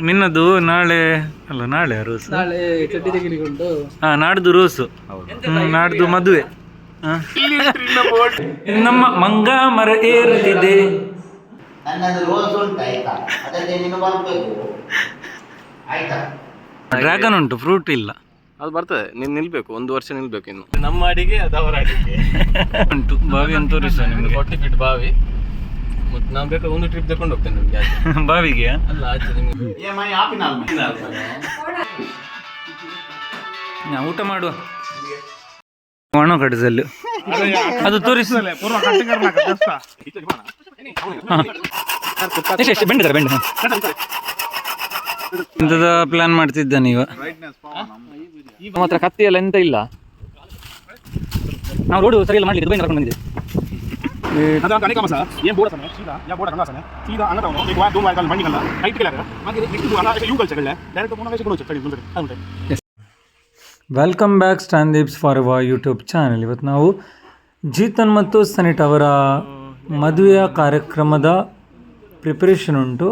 ನಿನ್ನದು ನಾಳೆ ಅಲ್ಲ, ನಾಳೆ ರೋಸ್, ನಾಳೆ ಚಡ್ಡಿ ತೆಗಿಲಿಕ್ಕುಂಟು. ನಾಡ್ದು ರೋಸು, ನಾಡ್ದು ಮದುವೆ. ನಮ್ಮ ಮಂಗ ಮರ ಏರುತ್ತಿದೆ. ಡ್ರ್ಯಾಗನ್ ಉಂಟು, ಫ್ರೂಟ್ ಇಲ್ಲ. ಅದು ಬರ್ತದೆ, ನೀನು ನಿಲ್ಬೇಕು, 1 ವರ್ಷ ನಿಲ್ಬೇಕು. ಇನ್ನು ನಮ್ಮ ಅಡಿಗೆ ಅದು ಅವರ ಅಡಿಗೆ ಉಂಟು. ಬಾವಿ ಅಂತ ತೋರಿಸ ನಿಮ್ಗೆ. 40 ಫೀಟ್ ಬಾವಿ. ಮತ್ತೆ ನಾನು ಬೇಕಾದ್ರೆ ಒಂದು ಟ್ರಿಪ್ ತಗೊಂಡು ಹೋಗ್ತೇನೆ ನಿಮ್ಗೆ. ಬಾವಿಗೆ ಅಲ್ಲ, ಆಚೆ ನಿಮ್ಗೆ ಊಟ ಮಾಡುವ. ಒಣ ಕಡಸಲ್ಲು ಅದು ತೋರಿಸ. ಬೆಂಡ ಬೆಂಡ ಎಂತದ ಪ್ಲಾನ್ ಮಾಡ್ತಿದ್ದಾನೆ ಇವ. ಮಾತ್ರ ಕತ್ತಿ ಎಲ್ಲ ಎಂತ ಇಲ್ಲ. ನಾವು ರೋಡು ಸರಿ ಎಲ್ಲ ಮಾಡ್ಲಿಕ್ಕೆ ಕರ್ಕೊಂಡು ಬಂದಿದ್ದೆ. ವೆಲ್ಕಮ್ ಬ್ಯಾಕ್ ಸ್ಟ್ಯಾಂದೀಪ್ಸ್ ಫಾರ್ ಅವರ್ ಯೂಟ್ಯೂಬ್ ಚಾನಲ್. ಇವತ್ತು ನಾವು ಜೀತನ್ ಮತ್ತು ಸನಿಟ್ ಅವರ ಮದುವೆಯ ಕಾರ್ಯಕ್ರಮದ ಪ್ರಿಪರೇಷನ್ ಉಂಟು.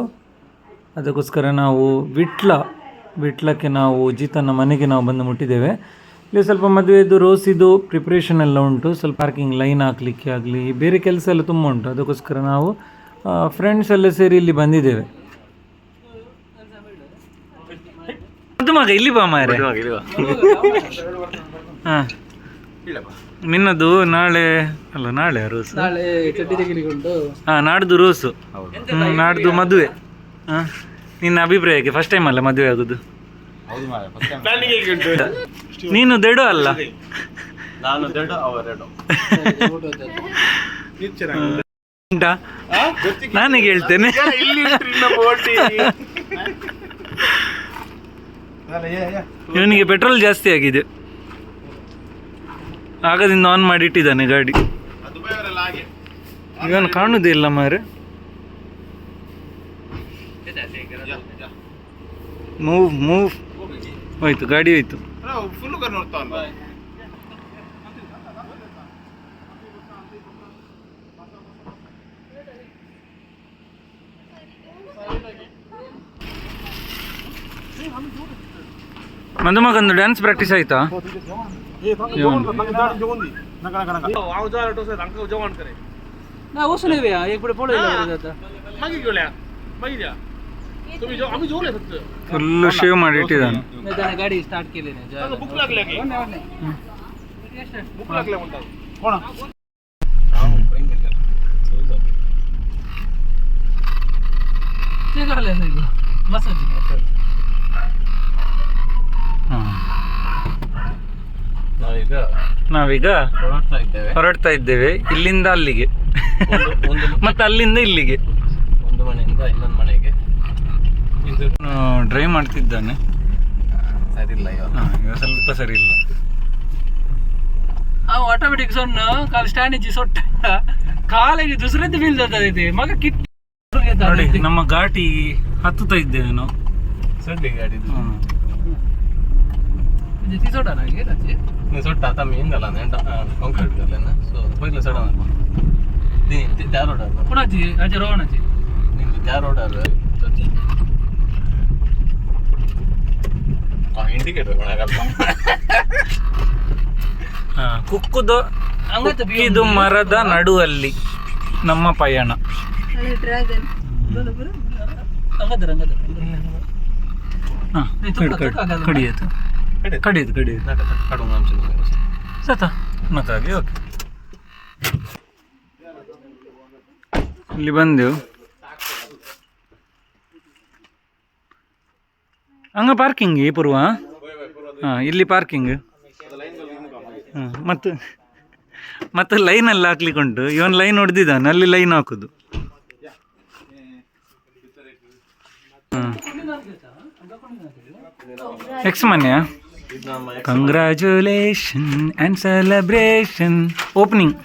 ಅದಕ್ಕೋಸ್ಕರ ನಾವು ವಿಟ್ಲಕ್ಕೆ ನಾವು ಜೀತನ್ನ ಮನೆಗೆ ನಾವು ಬಂದು ಮುಟ್ಟಿದ್ದೇವೆ. ಇಲ್ಲಿ ಸ್ವಲ್ಪ ಮದುವೆದು ರೋಸಿದು ಪ್ರಿಪ್ರೇಷನ್ ಎಲ್ಲ ಉಂಟು. ಸ್ವಲ್ಪ ಪಾರ್ಕಿಂಗ್ ಲೈನ್ ಹಾಕಲಿಕ್ಕೆ ಆಗಲಿ, ಬೇರೆ ಕೆಲಸ ಎಲ್ಲ ತುಂಬ ಉಂಟು. ಅದಕ್ಕೋಸ್ಕರ ನಾವು ಫ್ರೆಂಡ್ಸ್ ಎಲ್ಲ ಸೇರಿ ಇಲ್ಲಿ ಬಂದಿದ್ದೇವೆ. ಅದು ಮಗ ಇಲ್ಲಿ ಬಾ ಮಾರೆ. ಹಾಂ, ನಿನ್ನದು ನಾಳೆ ಅಲ್ಲ, ನಾಳೆ ರೋಸ್, ನಾಳೆ ಚಡ್ಡಿ ತೆಗಿಲಿಕ್ಕುಂಟು. ನಾಡ್ದು ರೋಸು, ನಾಡ್ದು ಮದುವೆ. ನಿನ್ನ ಅಭಿಪ್ರಾಯಕ್ಕೆ ಫಸ್ಟ್ ಟೈಮ್ ಅಲ್ಲ ಮದುವೆ ಆಗೋದು? ನೀನು ದೆಡು ಅಲ್ಲ, ನಾನು ದೆಡು, ಅವರೆಡು. ನಾನೀಗ ಹೇಳ್ತೇನೆ. ಇವನಿಗೆ ಪೆಟ್ರೋಲ್ ಜಾಸ್ತಿ ಆಗಿದೆ, ಆಗದಿಂದ ಆನ್ ಮಾಡಿ ಇಟ್ಟಿದ್ದಾನೆ ಗಾಡಿ. ಇವನು ಕಾಣುದೇ ಇಲ್ಲ ಮಾರೆ. ಮೂವ್ ಹೋಯ್ತು, ಗಾಡಿ ಹೋಯ್ತು. ಮದುಮಗಂದು ಡ್ಯಾನ್ಸ್ ಪ್ರಾಕ್ಟೀಸ್ ಆಯ್ತಾ? ಫುಲ್ ಶೇವ್ ಮಾಡಿ ಇಟ್ಟಿದ್ದಾನೆ. ಗಾಡಿ ಸ್ಟಾರ್ಟ್ ಕೇಳಿದೆ. ನಾವೀಗ ಹೊರಡ್ತಾ ಇದ್ದೇವೆ ಇಲ್ಲಿಂದ ಅಲ್ಲಿಗೆ, ಮತ್ತೆ ಅಲ್ಲಿಂದ ಇಲ್ಲಿಗೆ. ಒಂದು ಮನೆಯಿಂದ ಇನ್ನೊಂದು ಮನೆಗೆ ಡ್ರೈವ್ ಮಾಡ್ತಿದ್ದಾನೆ. ಸರಿ ಇಲ್ಲ ಇವಾಗ ಸ್ವಲ್ಪ ಸರಿ ಇಲ್ಲ. ಆಟೋಮೆಟಿಕ್ ಸೊನ್ನ ಕಾಲ ಸ್ಟ್ಯಾಂಡ್ ಇಜ್ಜಿ ಸೊಟ್ಟ ಕಾಲಿಗೆ ದುಸರದ್ದು ಬೀಳ್ತದೆ ಮಗ ಕಿಟ್. ನೋಡಿ, ನಮ್ಮ ಘಾಟಿ ಹತ್ತುತ್ತಾ ಇದ್ದೇವೆ ನಾವು. ಸೊಡ್ಡಿ ಗಾಡಿ ಸೊಟ್ಟ ತಮ್ಮ ಹಿಂಗಲ್ಲ ಕಾಂಕ್ರೀಟ್ ಸೊ ಪೈಲ ಸಡ ರೋಡ್ ಪುಣಾಜಿ ಅಜಿ ರೋವಣಜಿ ನಿಮ್ದು ರೋಡ್ ಇಂಡಿಕೇಟರ್ ಕುಕ್ಕಿದು ಮರದ ನಡುವಲ್ಲಿ ನಮ್ಮ ಪಯಣ. ಕಡಿಯಿತು ಸತ ಮತ್ತಾಗಿ. ಓಕೆ, ಇಲ್ಲಿ ಬಂದೆವು. ಹಂಗ ಪಾರ್ಕಿಂಗ್ ಪೂರ್ವ. ಇಲ್ಲಿ ಪಾರ್ಕಿಂಗ್. ಮತ್ತು ಲೈನಲ್ಲಿ ಹಾಕ್ಲಿಕ್ಕೆ ಉಂಟು. ಇವನ್ ಲೈನ್ ಹೊಡೆದಿದ್ದಾನೆ, ಅಲ್ಲಿ ಲೈನ್ ಹಾಕೋದು. ಎಕ್ಸ್ ಮನೆಯ ಕಂಗ್ರ್ಯಾಚುಲೇಷನ್ ಆ್ಯಂಡ್ ಸೆಲೆಬ್ರೇಷನ್ ಓಪನಿಂಗ್.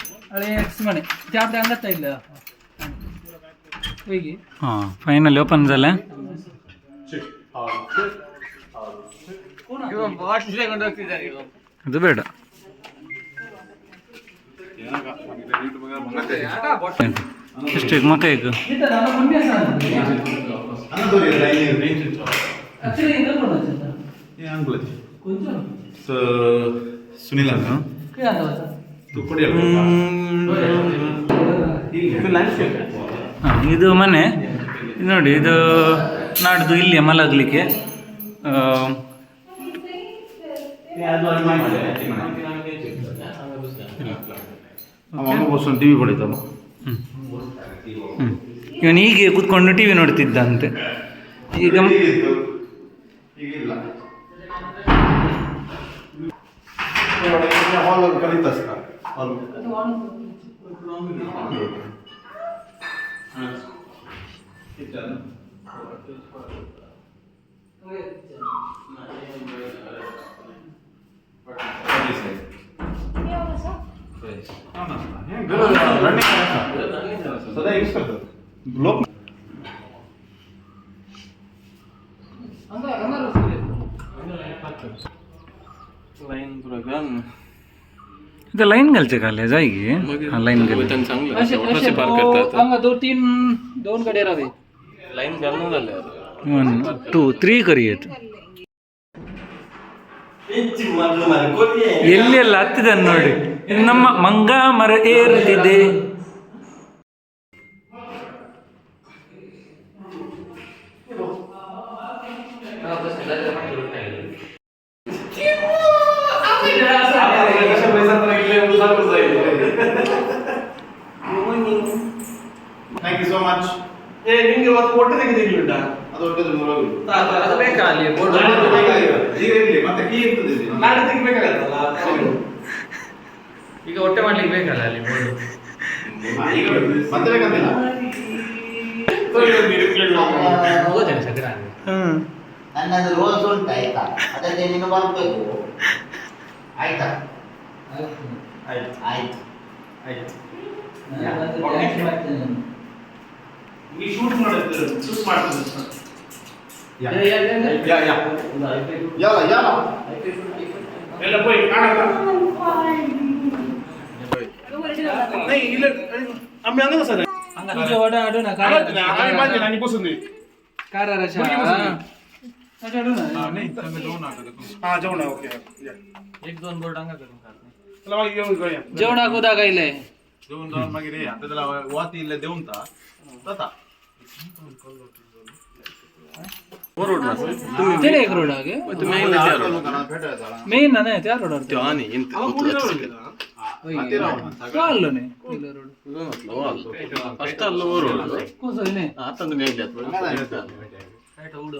ಹಾಂ, ಫೈನಲಿ ಓಪನ್ ಅಲ್ಲ. ಅದು ಬೇಡ. ಎಷ್ಟು ಮಕ್ಕ ಈಗ Actually, ini apa macam? Kunci. Sunil ಅಂತ Kaya apa macam? ಇದು ಮನೆ ಇದು ನೋಡಿ, ಇದು ನಾಡ್ದು ಇಲ್ಲಿ ಮಲಗಲಿಕ್ಕೆ. ಟಿವಿ ಕೊಡಿದ್ದಲ್ಲ. ಇವನು ಹೀಗೆ ಕೂತ್ಕೊಂಡು ಟಿವಿ ನೋಡ್ತಿದ್ದಂತೆ. ಈಗ ಹಾಲ್ ಕಲಿತ ಹಾಲ್ सदा यूज करतात लोक. इथं लाईन घालचे का जायगी लाईन घाल चांगलं Asyik, मोठे asyik. पार्क Oh, करतात. angga 2 कडे राहते. लाईन घालून झाले 1 2 3 ಕರಿಯತ್ ಎಲ್ಲೆಲ್ಲ ಹತ್ತಿದ ನೋಡಿ. ಇದು ನಮ್ಮ ಮಂಗ ಮರ ಏರುತ್ತಿದೆ. Thank you so much. ನಿಮ್ಗೆ ಇವತ್ತು ಒಟ್ಟು ತೆಗೆದಿಲ್ಲ ಅದು ಹೊರಟಿದ್ರೆ ಮೂರು ಅದು ಬೇಕಾ ಅಲ್ಲಿ ಬೋರ್ಡ್ ಈಗ ಇರ್ಲಿ ಮತ್ತೆ ಕೀ ಇರ್ತದೆ ಇಲ್ಲಿ. ನಾಳೆ ತೆಗಿಬೇಕಾಗತ್ತಲ್ಲ ಈಗ ಹೊಟ್ಟೆ ಮಾಡ್ಲಿಕ್ಕೆ ಬೇಕಲ್ಲ ಅಲ್ಲಿ ಬೋರ್ಡ್ ಈಗ ಮತ್ತೆ ಬೇಕಂತಿಲ್ಲ. ಹೋಗೋದೇನೆ ಸಕರ ನನ್ನದು ರೋಲ್ಸ್ ಉಂಟು ಆಯ್ತಾ, ಅದಕ್ಕೆ ನೀನು ಬರ್ಬೇಕು ಆಯ್ತಾ. ಆಯ್ತು ಆಯ್ತು. ಈ ಶೂಟ್ ಮಾಡುತ್ತೆ ಶೂಟ್ ಮಾಡ್ತಾರೆ ಯಾಲ ಯಾಲ ಎಲ್ಲ போய் ಕಾಣಕ नहीं ಇಲ್ಲ आम्ही अंगच सर तुझे वडा आडो ना काय आम्ही बांधले आणि बसून दे. कार रशा अच्छा आडो ना नाही तुम्ही जाऊन आता. हा जाऊन ओके. एक दोन बोर्ड अंगा करून काढ चला मग येऊन जाऊया. जेवण आगोदा गायले जेवून जाऊन मग रे आता त्याला वाती इल्ले देऊन ता तता तेरे एक रोड आगे मेन ना नाही त्या रोडवर त्यो आणि इंत ಕಾಲನೆ ಇಲ್ಲ ರೋಡ್ ಫಸ್ಟ್ ಅಲ್ಲಿ ಓ ರೋಡ್ ಕೋಸನೆ ಆತಂದು ಮೇಲೆ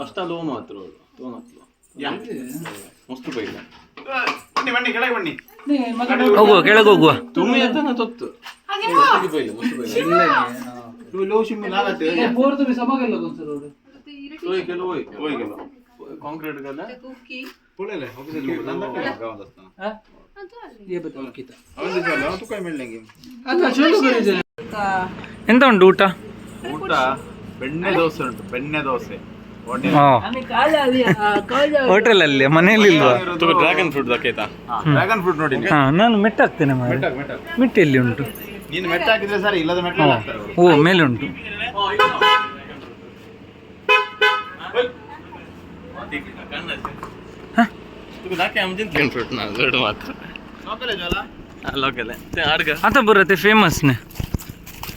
ಫಸ್ಟ್ ಅಲ್ಲಿ ಓ ಮಾತ್ರ ರೋಡ್ ತೋನತ್ಲು ಮಸ್ತ್ ಬೈಲ ಬನ್ನಿ ಬನ್ನಿ ಕೆಳಗೆ ಬನ್ನಿ. ನೀ ಮಗ ಹೋಗುವ ಕೆಳಗೆ ಹೋಗುವ. तुम्ही येता ना तोत बೈಲ ಮಸ್ತ್ ಬೈಲ ಇಲ್ಲ तुम्ही लो शिमी लागते हे पोर तुम्ही सभा गेलो कोणचं रोड होय गेलो होय होय गेलो काँक्रीट गेला पुढेले ऑफिस नंदा गावात असताना हा ये बताओ किता ಅವನು झालं तू काय मिळणार की आता ಚಲೋ ಕರೀಜೆ ಎಂತ ಉಂಟು ಊಟ? ಊಟ ಬೆಣ್ಣೆ ದೋಸೆ ಉಂಟು. ಬೆಣ್ಣೆ ದೋಸೆ ಹೋಟೆಲ್ ಅಲ್ಲಿ ಮನೆಯಲ್ಲಿ ಇಲ್ವಾ? तुम्ही ड्रॅगन फ्रूट दाखयता ಡ್ರ್ಯಾಗನ್ ಫ್ರೂಟ್ ನೋಡಿ. ಹಾ, ನಾನು ಮೆಟ್ಟ ಹಾಕ್ತೇನೆ ಮಾರ್ರೆ. ಮೆಟ್ಟ ಎಲ್ಲಿ ಉಂಟು? ನೀನು ಮೆಟ್ಟ ಹಾಕಿದ್ರೆ ಸರಿ, ಇಲ್ಲದ ಮೆಟ್ಟ ಹಾಕ್ತಾರೆ ಅವರು. ಓ, ಮೇಲೆ ಉಂಟು. तुम्ही दाखय म्हणजे ड्रॅगन फ्रूट ना जोड मात्र लोकल आहे ज्याला. लोकल ते आडಗ आता ಬರುತ್ತೆ ಫೇಮಸ್ನೇ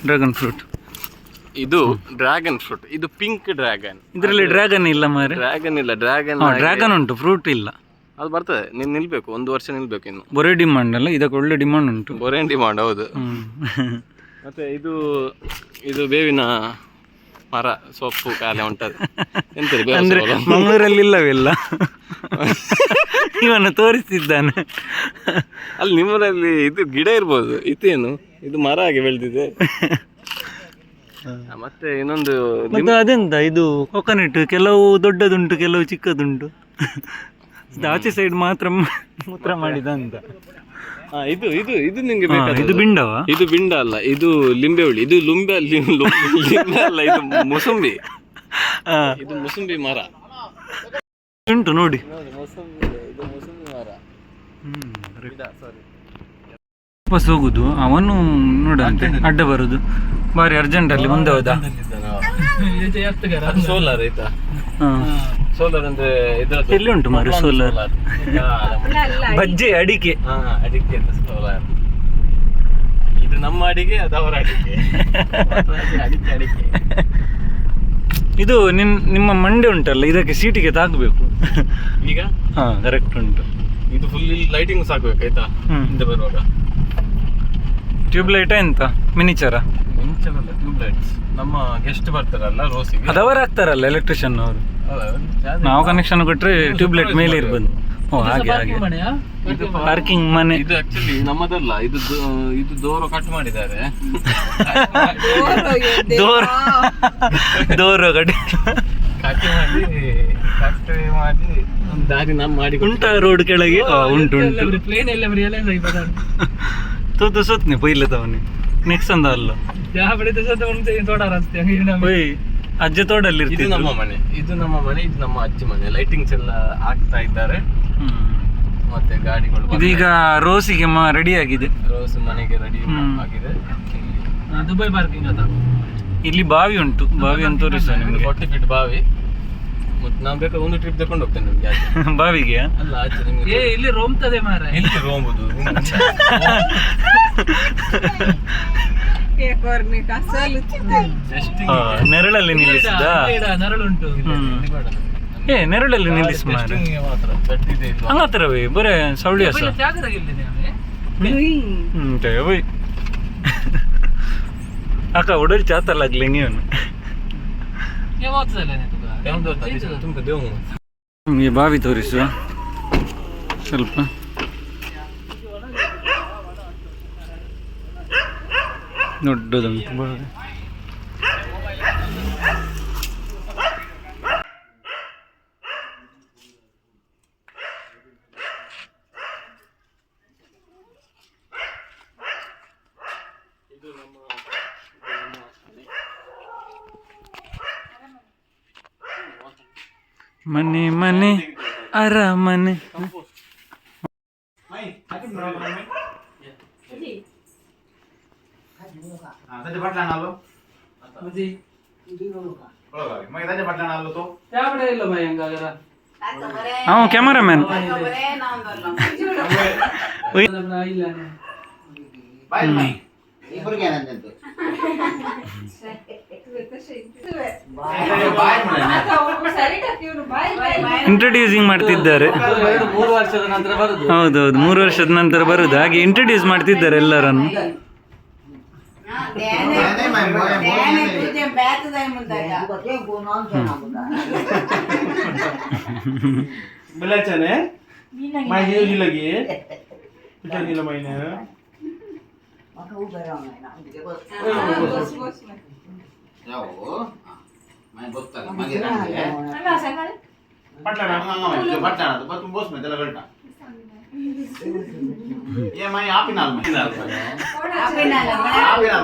ಡ್ರ್ಯಾಗನ್ ಫ್ರೂಟ್. ಇದು ಡ್ರ್ಯಾಗನ್ ಫ್ರೂಟ್, ಇದು ಪಿಂಕ್ ಡ್ರ್ಯಾಗನ್. ಇದರಲ್ಲಿ ಡ್ರ್ಯಾಗನ್ ಇಲ್ಲ ಮಾರೆ. ಡ್ರ್ಯಾಗನ್ ಇಲ್ಲ, ಡ್ರ್ಯಾಗನ್ ಡ್ರ್ಯಾಗನ್ ಉಂಟು, ಫ್ರೂಟ್ ಇಲ್ಲ. ಅದು ಬರ್ತದೆ, ನೀನು ನಿಲ್ಬೇಕು, 1 ವರ್ಷ ನಿಲ್ಬೇಕು ಇನ್ನು. ಬೊರೆ ಡಿಮಾಂಡ್ ಅಲ್ಲ, ಇದಕ್ಕೆ ಒಳ್ಳೆ ಡಿಮಾಂಡ್ ಉಂಟು. ಬೊರೇನ್ ಡಿಮಾಂಡ್, ಹೌದು. ಮತ್ತೆ ಇದು ಬೇವಿನ ಮರ, ಸೊಪ್ಪು ಕಾಲೆ ಉಂಟದು. ಅಂದ್ರೆ ಮಂಗಳೂರಲ್ಲಿ ಇಲ್ಲವೆಲ್ಲ ಇವನು ತೋರಿಸ್ತಿದ್ದಾನೆ. ಅಲ್ಲಿ ನಿಮ್ಮರಲ್ಲಿ ಇದು ಗಿಡ ಇರ್ಬೋದು, ಇದೇನು ಇದು ಮರ ಆಗಿ ಬೆಳೆದಿದೆ. ಮತ್ತೆ ಇನ್ನೊಂದು ಮತ್ತೆ ಅದೆಂತ ಇದು ಕೊಕೊನಟ್, ಕೆಲವು ದೊಡ್ಡದುಂಟು ಕೆಲವು ಚಿಕ್ಕದುಂಟು. ಆಚೆ ಸೈಡ್ ಮಾತ್ರ ಮೂತ್ರ ಮಾಡಿದ ಅಂತ. ಇದು ಇದು ಇದು ನಿಮ್ಗೆ ಬೇಕಾದ ಇದು ಬಿಂಡವ? ಇದು ಬಿಂಡ ಅಲ್ಲ, ಇದು ಲಿಂಬೆ ಹುಳಿ. ಇದು ಲಿಂಬೆ ಅಲ್ಲ, ಇದು ಮುಸುಂಬಿ. ಇದು ಮುಸುಂಬಿ ಮರ ಉಂಟು ನೋಡಿ. ಇದು ಮುಸುಂಬಿ ಮರ. ವಾಪಸ್ ಹೋಗುದು, ಅವನು ನೋಡಂತೆ ಅಡ್ಡ ಬರುದು. ಬಾರಿ ಅರ್ಜೆಂಟಲ್ಲಿ ಮುಂದೆ ಹೋದ. ಇದು ಎತ್ತುಗಾರ ಅದು ಸೋಲಾರ್ ಆಯ್ತಾ. ಹಾಂ ಸೋಲಾರ್ ಅಂದ್ರೆ ಇದ್ರದ್ದು ಎಲ್ಲಿ ಉಂಟು ಮಾರು ಸೋಲಾರ್? ಬಜ್ಜಿ ಅಡಿಕೆ. ಅಡಿಕೆ ಸೋಲಾರ್. ಇದು ನಮ್ಮ ಅಡಿಗೆ, ಅದು ಅವರ ಅಡಿಕೆ. ಅಡಿಕೆ ಅಡಿಕೆ. ಇದು ನಿಮ್ಮ ಮಂಡೆ ಉಂಟಲ್ಲ, ಇದಕ್ಕೆ ಸೀಟಿಗೆ ತಾಕಬೇಕು. ಈಗ ಹಾಂ ಕರೆಕ್ಟ್ ಉಂಟು. ಇದು ಫುಲ್ ಲೈಟಿಂಗ್ ಸಾಕ್ಬೇಕು ಆಯ್ತಾ, ಹಿಂದೆ ಬರುವಾಗ. ಟ್ಯೂಬ್ಲೈಟ್ ಎಂತ ಮಿನಿಚರ? ಮಿಂಚಲ್ಲ, ಟ್ಯೂಬ್ ಲೈಟ್ಸ್. ನಮ್ಮ ಗೆಸ್ಟ್ ಬರ್ತಾರಲ್ಲ ರೋಸಿಗೆ, ಅದವರು ಆಗ್ತಾರಲ್ಲ ಎಲೆಕ್ಟ್ರಿಷಿಯನ್ ಅವರು. ನಾವು ಕನೆಕ್ಷನ್ ಕೊಟ್ರೆ ಟ್ಯೂಬ್ಲೈಟ್ ಮೇಲೆ ಇರ್ಬೋದು. ಓ ಹಾಗೆ ಹಾಗೆ. ಮನೆಯಾ? ಪಾರ್ಕಿಂಗ್ ಮನೆ. ಇದು ಆಕ್ಚುಲಿ ನಮ್ಮದಲ್ಲ, ಇದು ಡೋರ್ ಕಟ್ ಮಾಡಿದ್ದಾರೆ. ದೋರ ಗಡಿ ಕಟ್ ಮಾಡಿ ಒಂದು ದಾರಿ ನಮ್ಮ ಮಾಡಿ ಉಂಟಾ ರೋಡ್ ಕೆಳಗೆ? ಉಂಟು ಉಂಟು. ಪ್ಲೇನ್ ಎಲ್ಲ ರಿಯಲೈಸ್ ಆಗಿ ಬದ ತೂತು ಸೊತ್ನೆ ಪೈಲೆ ತವನಿ ನೆಕ್ಸ್ಟ್ ಅಂದ ಅಲ್ಲ ಯಾವ ಬಡಿತ ಸತ ಉಂಟು ತೋಡಾರ ಅಂತ ಓಯ್ ಅಜ್ಜ ತೋಡಲ್ಲಿ ಇದು ಇರ್ತಿದ್ರು. ನಮ್ಮ ಮನೆ, ಇದು ನಮ್ಮ ಮನೆ, ಇದು ನಮ್ಮ ಅಜ್ಜಿ ಮನೆ. ಲೈಟಿಂಗ್ಸ್ ಎಲ್ಲ ಆಗ್ತಾ ಇದ್ದಾರೆ. ಮತ್ತೆ ಗಾಡಿಗಳು ಇದೀಗ ರೋಸಿಗೆ ರೆಡಿ ಆಗಿದೆ. ರೋಸ್ ಮನೆಗೆ ರೆಡಿ ಆಗಿದೆ. ದುಬೈ ಪಾರ್ಕಿಂಗ್ ಅದ. ಇಲ್ಲಿ ಬಾವಿ ಉಂಟು, ಬಾವಿ ಅಂತ ತೋರಿಸ ನಿಮ್ಗೆ. 40 ಫೀಟ್ ಬಾವಿ. ಮತ್ತೆ ನಾವು ಬೇಕಾದ್ರೆ ಒಂದು ಟ್ರಿಪ್ ತಗೊಂಡು ಹೋಗ್ತೇನೆ ನಿಮ್ಗೆ ಆಚೆ. ಬಾವಿಗೆ ಅಲ್ಲ ಆಚೆ ನಿಮ್ಗೆ. ಏ ಇಲ್ಲಿ ರೋಮ್ತದೆ ಮಾರ. ಎಲ್ಲಿ ರೋಂಬುದು? ನೆರಳಲ್ಲಿ ನಿಲ್ಲಿಸಿದ. ನರಳುಂಟು. ಏ ನೆರಳಲ್ಲಿ ನಿಲ್ಲಿಸ್ ಮಾರ. ಮಾತ್ರ ಗಟ್ಟಿ ಇದೆ ಇದು. ಹಂಗತ್ರವೇ ಬರೇ ಸೌಳಿ ಹಸ. ಓಯ್ ಅಕ್ಕ ಉಡಲ್ ಚಾತಲ್ಲಾಗ್ಲಿ ನೀವನು. ತುಂಬ ದೇವು ನಿಮಗೆ ಬಾವಿ ತೋರಿಸುವ ಸ್ವಲ್ಪ. ದೊಡ್ಡದುಂಟು ಬಾವಿ. ಮನೆ ಮನೆ ಅರಮನೆ. त्याचे बटला आलो मग त्याचे बटला आलो तो त्याकडे ಇಲ್ಲ ಬಾಯ್ ಹಂಗಾಗರ. ಅವ ಕ್ಯಾಮರಾಮ್ಯಾನ್. ಇಲ್ಲ बाय नाही ಇಬ್ಬರಿಗೆ ಏನಂತೆ ಇಂಟ್ರೊಡ್ಯೂಸಿಂಗ್ ಮಾಡ್ತಿದ್ದಾರೆ. 2-3 ವರ್ಷದ ನಂತರ ಬರುದು. ಹೌದೌದು, 3 ವರ್ಷದ ನಂತರ ಬರುದು. ಹಾಗೆ ಇಂಟ್ರೊಡ್ಯೂಸ್ ಮಾಡ್ತಿದ್ದಾರೆ ಎಲ್ಲರನ್ನು. बोलायचं माहिती दिली लगे तुझ्या दिलं महिन्या ಯಾವು ಮೈ ಬರ್ತಲ್ಲ ಮಗೆ पटला बटला बस बोस में त्याला गलटा ये माई आपिनाल माई आपिनाल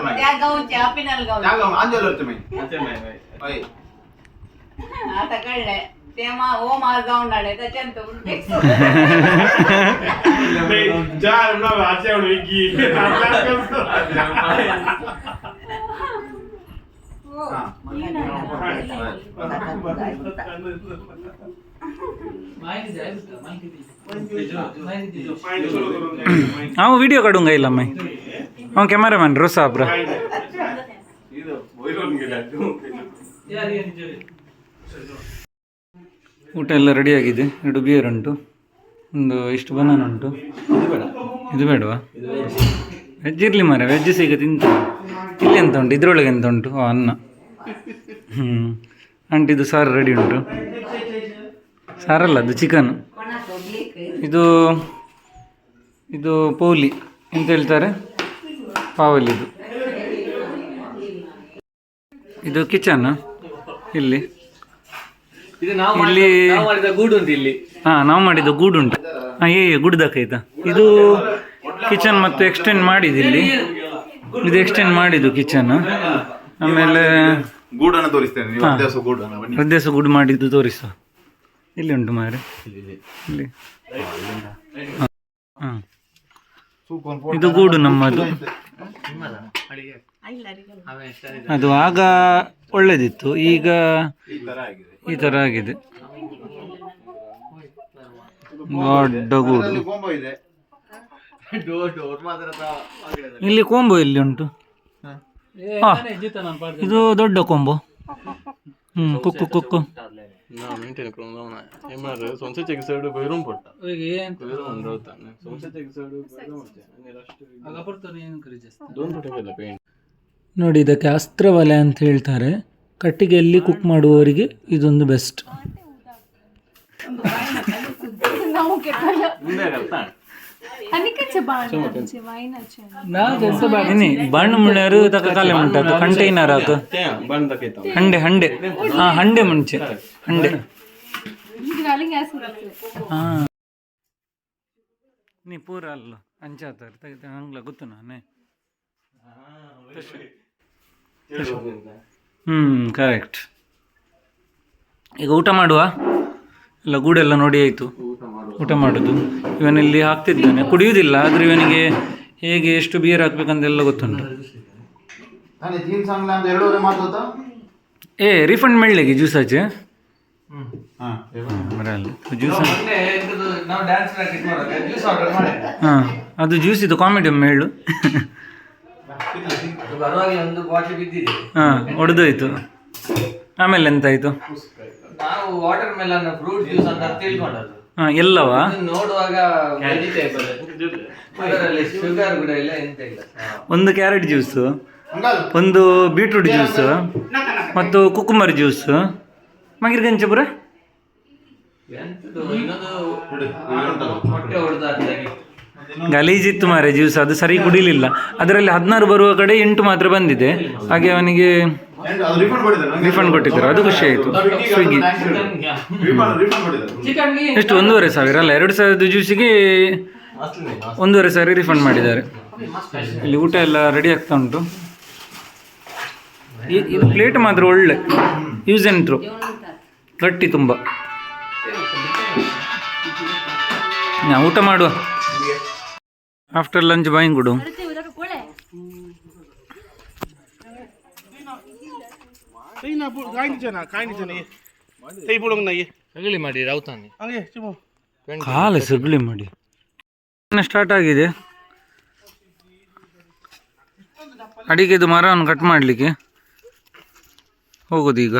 माई त्या गावचे आपिनाल गाव त्या गाव अंजल होते माई ಮತ್ತೆ होय आता कळलंय तेव्हा ओ मार गाव नाडे त्याच्यात जा ना आजच्या वेळी हाँ वीडियो काढूंगा ಇಲ್ಲ मैं हाँ कैमरामैन रोज साहब रा ಇದು ಬೈರೋನ್ ಗಿಡ ಊಟ ಎಲ್ಲ ರೆಡಿ ಆಗಿದೆ. 2 ಬಿಯರ್ ಉಂಟು, ಒಂದು ಇಷ್ಟು ಬನಾನ ಉಂಟು. ಇದು ಬೇಡವಾ? ವೆಜ್ ಇರಲಿ ಮಾರೆ, ವೆಜ್ ಸಿಗ ತಿಂತ. ಇಲ್ಲಿ ಎಂತ ಉಂಟು, ಇದ್ರೊಳಗೆ ಎಂತ ಉಂಟು? ಅನ್ನ. ಆಂಟಿ ಇದು ಸಾರು ರೆಡಿ ಉಂಟು. ಸಾರಲ್ಲ, ಅದು ಚಿಕನ್. ಇದು ಪೌಲಿ ಎಂತ ಹೇಳ್ತಾರೆ, ಪಾವಲಿದು. ಇದು ಕಿಚನ್. ಇಲ್ಲಿ ಇಲ್ಲಿ ಮಾಡಿದ ಗೂಡು ಉಂಟು ಇಲ್ಲಿ. ಹಾಂ, ನಾವು ಮಾಡಿದ ಗೂಡು ಉಂಟು. ಹಾಂ, ಗುಡ್ದಕ್ಕೈತಾ. ಇದು ಕಿಚನ್ ಮತ್ತು ಎಕ್ಸ್ಟೆಂಡ್ ಮಾಡಿದ್ದು ಇಲ್ಲಿ. ಇದು ಎಕ್ಸ್ಟೆಂಡ್ ಮಾಡಿದ್ದು ಕಿಚನ್. ಆಮೇಲೆ ಗೂಡನ್ನು ತೋರಿಸ್ತೇನೆ ನೀವು ಅಭ್ಯಾಸ ಗೂಡನ್ನು ಬನ್ನಿ ಹೃದಯ ಗುಡ್ ಮಾಡಿದ್ದು ತೋರಿಸುವ. ಇಲ್ಲಿ ಉಂಟು ಮಾರೆ, ಇಲ್ಲಿ. ಹಾಂ, ಇದು ಗೂಡು ನಮ್ಮದು. ಅದು ಆಗ ಒಳ್ಳೇದಿತ್ತು, ಈಗ ಈ ಥರ ಆಗಿದೆ. ದೊಡ್ಡ ಗೂಡು. ಕೊಂಬ ಇದೆ. ಇಲ್ಲಿ ಕೊಂಬು ಎಲ್ಲಿ ಉಂಟು? ಇದು ದೊಡ್ಡ ಕೊಂಬು. ಕುಕ್ಕು ಕುಕ್ಕು. ನೋಡಿ, ಇದಕ್ಕೆ ಅಸ್ತ್ರವಲೆ ಅಂತ ಹೇಳ್ತಾರೆ. ಕಟ್ಟಿಗೆಯಲ್ಲಿ ಕುಕ್ ಮಾಡುವವರಿಗೆ ಇದೊಂದು ಬೆಸ್ಟ್. ಬಣ್ಣ ಮುಣ್ಣರು ತಕ್ಕ ಕಾಲೆ ಮುಂಟಾತು ಕಂಟೈನರ್ ಹಾಕು. ಹಂಡೆ ಹಂಡೆ ಹಂಡೆ ಮುಂಚೆ ಹಂಡೆ. ನೀ ಪೂರ ಅಲ್ಲ ಅಂಚಾತಾರೆ ತೆಗಿತ ಹಂಗ್ಲ ಗೊತ್ತು ನಾನೇ. ಕರೆಕ್ಟ್. ಈಗ ಊಟ ಮಾಡುವ ಎಲ್ಲ ಗೂಡೆಲ್ಲ ನೋಡಿ ಆಯಿತು. ಊಟ ಮಾಡೋದು ಇವನಲ್ಲಿ ಹಾಕ್ತಿದ್ದಾನೆ, ಕುಡಿಯುವುದಿಲ್ಲ, ಆದರೆ ಇವನಿಗೆ ಹೇಗೆ ಎಷ್ಟು ಬಿಯರ್ ಹಾಕ್ಬೇಕಂತೆಲ್ಲ ಗೊತ್ತುಂಟು. ರಿಫಂಡ್ ಮಾಡಲಿಕ್ಕೆ ಜ್ಯೂಸ್ ಆಚೆ ಜ್ಯೂಸ್. ಹಾಂ, ಅದು ಜ್ಯೂಸ್ ಇದು ಕಾಮಿಡಿ ಒಮ್ಮೆ ಹೇಳು. ಹಾಂ, ಹೊಡೆದೋಯ್ತು. ಆಮೇಲೆ ಎಂತಾಯ್ತು? ನಾವು ವಾಟರ್ ಮೆಲನ್ ಫ್ರೂಟ್ ಜ್ಯೂಸ್ ಅಂತ ತಿಳ್ಕೊಂಡದ್ದು. ಎಲ್ಲವಾ ನೋಡುವಾಗ ವೆಜಿಟೇಬಲ್, ಅದರಲ್ಲಿ ಶುಗರ್ ಕೂಡ ಇಲ್ಲ, ಎಂತ ಇಲ್ಲ. ಒಂದು ಕ್ಯಾರೆಟ್ ಜ್ಯೂಸು, ಒಂದು ಬೀಟ್ರೂಟ್ ಜ್ಯೂಸು ಮತ್ತು ಕುಕುಂಬರ್ ಜ್ಯೂಸು. ಮಗಿರ್ ಗಂಚಪುರ ಮೊಟ್ಟೆ ಹೊಡೆದಾಗಿ ಗಲೀಜಿತ್ತು ಮಾರೆ ಜ್ಯೂಸ್. ಅದು ಸರಿ ಕುಡಿಲಿಲ್ಲ. ಅದರಲ್ಲಿ 16 ಬರುವ ಕಡೆ 8 ಮಾತ್ರ ಬಂದಿದೆ. ಹಾಗೆ ಅವನಿಗೆ ರಿಫಂಡ್ ಕೊಟ್ಟಿದ್ದಾರೆ, ಅದು ಖುಷಿ ಆಯಿತು. ಸ್ವಿಗ್ಗಿ ಎಷ್ಟು 1,500,000 ಅಲ್ಲ, 2,000 ಜ್ಯೂಸಿಗೆ 1,500,000 ರಿಫಂಡ್ ಮಾಡಿದ್ದಾರೆ. ಇಲ್ಲಿ ಊಟ ಎಲ್ಲ ರೆಡಿ ಆಗ್ತಾ ಉಂಟು. ಇದು ಪ್ಲೇಟ್ ಮಾತ್ರ ಒಳ್ಳೆ ಯೂಸ್ ಆ್ಯಂಡ್ ಥ್ರೋ, ಗಟ್ಟಿ ತುಂಬ. ಊಟ ಮಾಡುವ. ಆಫ್ಟರ್ ಲಂಚ್ ಬಾಯಿಂಗ್ ಕೊಡು. ಕಾಲ ಸಗಳಿ ಮಾಡಿ ಸ್ಟಾರ್ಟ್ ಆಗಿದೆ. ಅಡಿಕೆದು ಮರವನ್ನು ಕಟ್ ಮಾಡಲಿಕ್ಕೆ ಹೋಗೋದು ಈಗ.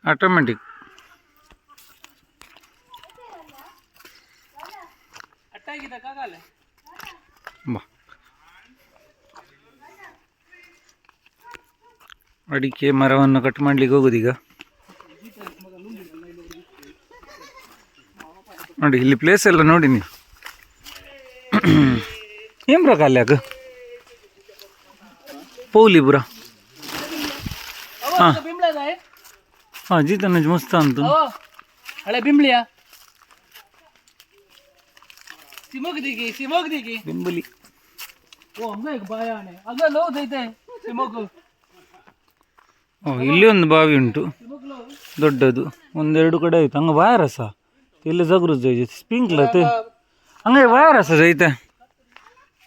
ಆಟೋಮೆಟಿಕ್. ಬಾ, ಅಡಿಕೆ ಮರವನ್ನು ಕಟ್ ಮಾಡ್ಲಿಕ್ಕೆ ಹೋಗೋದೀಗ. ನೋಡಿ ಇಲ್ಲಿ ಪ್ಲೇಸ್ ಎಲ್ಲ ನೋಡಿ ನೀವು. ಏನ್ ಬ್ರ ಕಾಲ್ಯಾಕ ಪೌಲಿಪುರ. ಹಾಂ ಜೀತನಜ್ ಮಸ್ತ ಅಂತು. ಹಳೆ ಬಿಂಬ್ಳಿಯ ಬೆಂಬಲಿ. ಇಲ್ಲಿ ಒಂದು ಬಾವಿ ಉಂಟು ದೊಡ್ಡದು, 1-2 ಕಡೆ ಆಯ್ತು. ಹಂಗೆ ವೈರಸ ಇಲ್ಲಿ ಜಗ್ರು ಸ್ಪ್ರಿಂಕ್ಲರ್ ಹಂಗೆ ವೈರಸ ಐತೆ.